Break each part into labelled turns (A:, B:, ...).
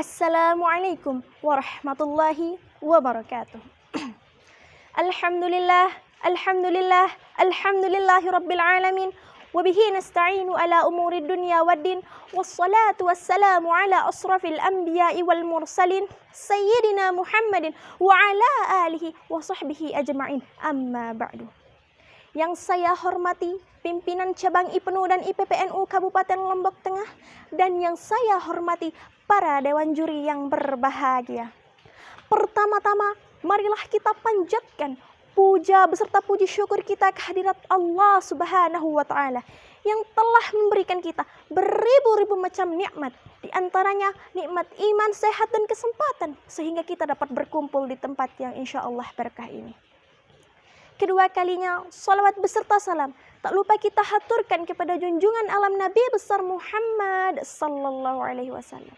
A: Assalamualaikum warahmatullahi wabarakatuh. Alhamdulillah, alhamdulillah, alhamdulillahi rabbil alamin. Wabihi nasta'inu ala umuri dunya waddin. Wassalatu wassalamu ala asrafil anbiya'i wal mursalin. Sayyidina Muhammadin wa ala alihi wa sahbihi ajma'in. Amma ba'du. Yang saya hormati pimpinan cabang IPNU dan IPPNU Kabupaten Lombok Tengah, dan yang saya hormati para dewan juri yang berbahagia. Pertama-tama, marilah kita panjatkan puja beserta puji syukur kita kehadirat Allah Subhanahu wa Ta'ala yang telah memberikan kita beribu-ribu macam nikmat, di antaranya nikmat iman, sehat, dan kesempatan, sehingga kita dapat berkumpul di tempat yang insya Allah berkah ini. Kedua kalinya, salawat beserta salam tak lupa kita haturkan kepada junjungan alam Nabi besar Muhammad sallallahu alaihi wasallam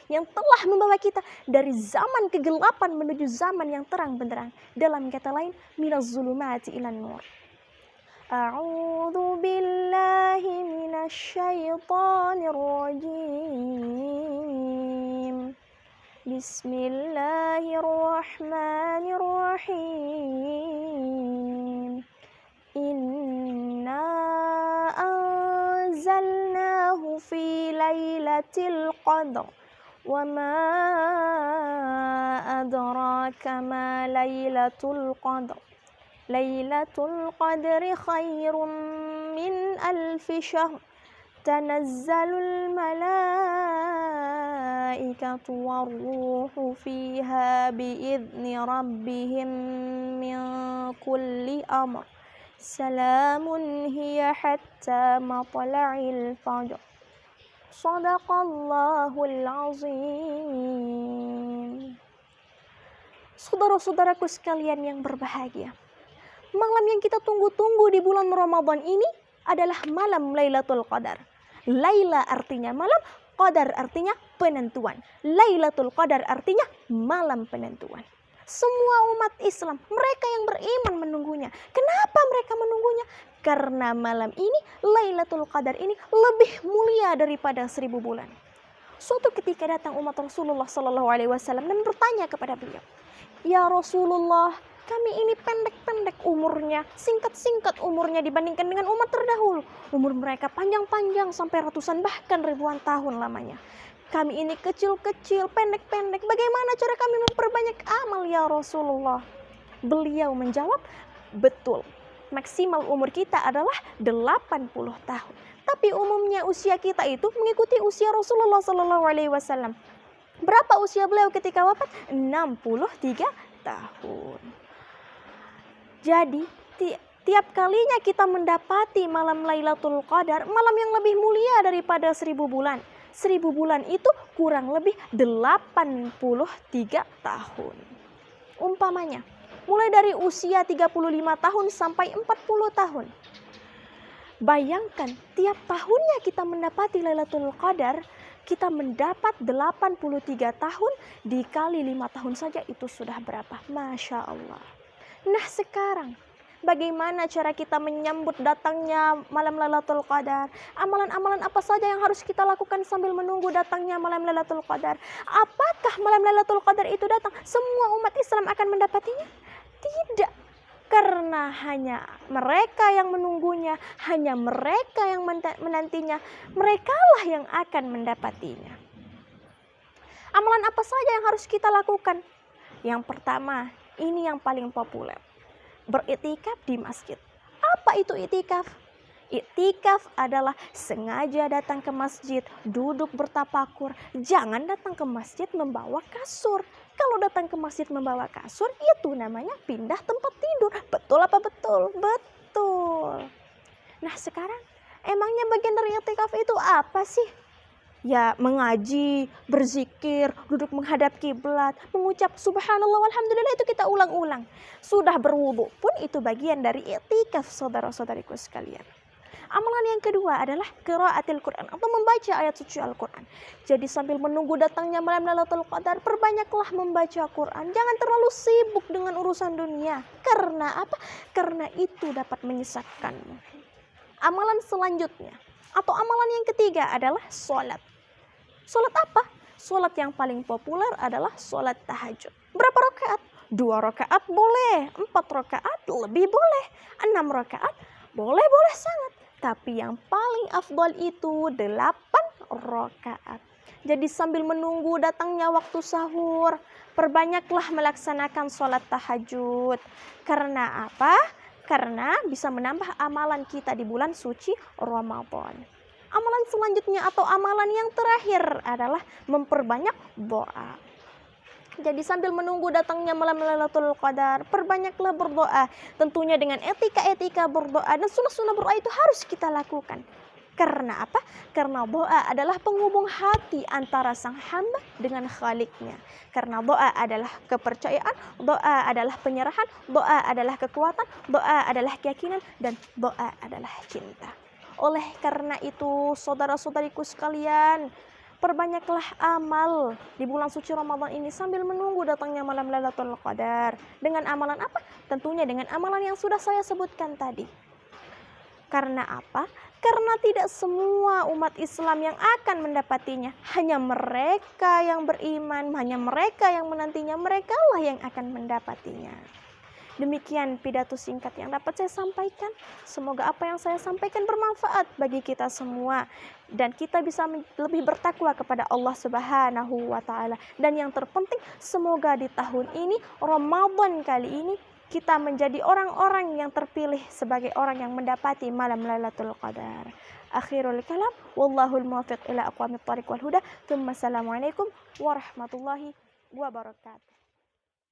A: yang telah membawa kita dari zaman kegelapan menuju zaman yang terang benderang. Dalam kata lain, minaz zulumati ilan nur. A'udzu billahi minasyaitonir rajim. Bismillahirrahmanirrahim. Inna anzalnahu fi lailatul qadr. Wa ma adraka ma lailatul qadr. Lailatul qadri khairum min alfi syahr. Tanazzalul malaikatu warruhu fiha biizni rabbihim min kulli amr. Salamun hiya hatta matla'il fajr. Shadaqallahul azim. Saudara-saudaraku sekalian yang berbahagia, malam yang kita tunggu-tunggu di bulan Ramadan ini adalah malam Lailatul Qadar. Laila artinya malam, Qadar artinya penentuan. Lailatul Qadar artinya malam penentuan. Semua umat Islam, mereka yang beriman menunggunya. Kenapa mereka menunggunya? Karena malam ini, Lailatul Qadar ini lebih mulia daripada 1000 bulan. Suatu ketika datang umat Rasulullah SAW dan bertanya kepada beliau, "Ya Rasulullah, kami ini pendek-pendek umurnya, singkat-singkat umurnya dibandingkan dengan umat terdahulu. Umur mereka panjang-panjang sampai ratusan bahkan ribuan tahun lamanya. Kami ini kecil-kecil, pendek-pendek. Bagaimana cara kami memperbanyak amal ya Rasulullah?" Beliau menjawab, "Betul, maksimal umur kita adalah 80 tahun. Tapi umumnya usia kita itu mengikuti usia Rasulullah SAW. Berapa usia beliau ketika wafat? 63 tahun. Jadi, tiap kalinya kita mendapati malam Lailatul Qadar, malam yang lebih mulia daripada 1000 bulan. 1000 bulan itu kurang lebih 83 tahun. Umpamanya, mulai dari usia 35 tahun sampai 40 tahun. Bayangkan, tiap tahunnya kita mendapati Lailatul Qadar, kita mendapat 83 tahun, dikali 5 tahun saja itu sudah berapa? Masya Allah. Nah sekarang, bagaimana cara kita menyambut datangnya malam Lailatul Qadar? Amalan-amalan apa saja yang harus kita lakukan sambil menunggu datangnya malam Lailatul Qadar? Apakah malam Lailatul Qadar itu datang, semua umat Islam akan mendapatinya? Tidak. Karena hanya mereka yang menunggunya, hanya mereka yang menantinya, merekalah yang akan mendapatinya. Amalan apa saja yang harus kita lakukan? Yang pertama, ini yang paling populer, beriktikaf di masjid. Apa itu iktikaf? Iktikaf adalah sengaja datang ke masjid, duduk bertapakur. Jangan datang ke masjid membawa kasur. Kalau datang ke masjid membawa kasur, itu namanya pindah tempat tidur. Betul apa betul? Betul. Nah sekarang, emangnya bagian dari iktikaf itu apa sih? Ya mengaji, berzikir, duduk menghadap kiblat, mengucap subhanallah walhamdulillah, itu kita ulang-ulang. Sudah berwudu pun itu bagian dari iktikaf, saudara-saudariku sekalian. Amalan yang kedua adalah qiraatil Quran atau membaca ayat suci Al-Quran. Jadi sambil menunggu datangnya malam Lailatul Qadar, perbanyaklah membaca Quran. Jangan terlalu sibuk dengan urusan dunia. Karena apa? Karena itu dapat menyesatkanmu. Amalan selanjutnya atau amalan yang ketiga adalah sholat. Sholat apa? Sholat yang paling populer adalah sholat tahajud. Berapa rakaat? 2 rakaat boleh, 4 rakaat lebih boleh, 6 rakaat boleh sangat. Tapi yang paling afdol itu 8 rakaat. Jadi sambil menunggu datangnya waktu sahur, perbanyaklah melaksanakan sholat tahajud. Karena apa? Karena bisa menambah amalan kita di bulan suci Ramadan. Amalan selanjutnya atau amalan yang terakhir adalah memperbanyak doa. Jadi sambil menunggu datangnya malam Lailatul Qadar, perbanyaklah berdoa. Tentunya dengan etika-etika berdoa dan sunnah-sunnah berdoa itu harus kita lakukan. Karena apa? Karena doa adalah penghubung hati antara sang hamba dengan Khaliknya. Karena doa adalah kepercayaan, doa adalah penyerahan, doa adalah kekuatan, doa adalah keyakinan, dan doa adalah cinta. Oleh karena itu, saudara-saudariku sekalian, perbanyaklah amal di bulan suci Ramadan ini sambil menunggu datangnya malam Lailatul Qadar. Dengan amalan apa? Tentunya dengan amalan yang sudah saya sebutkan tadi. Karena apa? Karena tidak semua umat Islam yang akan mendapatinya. Hanya mereka yang beriman, hanya mereka yang menantinya, mereka lah yang akan mendapatinya. Demikian pidato singkat yang dapat saya sampaikan. Semoga apa yang saya sampaikan bermanfaat bagi kita semua. Dan kita bisa lebih bertakwa kepada Allah Subhanahu wa Ta'ala. Dan yang terpenting, semoga di tahun ini, Ramadan kali ini, kita menjadi orang-orang yang terpilih sebagai orang yang mendapati malam Lailatul Qadar. Akhirul kalam, wallahul muwaffiq ila aqwamit thariq wal huda. Assalamualaikum warahmatullahi wabarakatuh.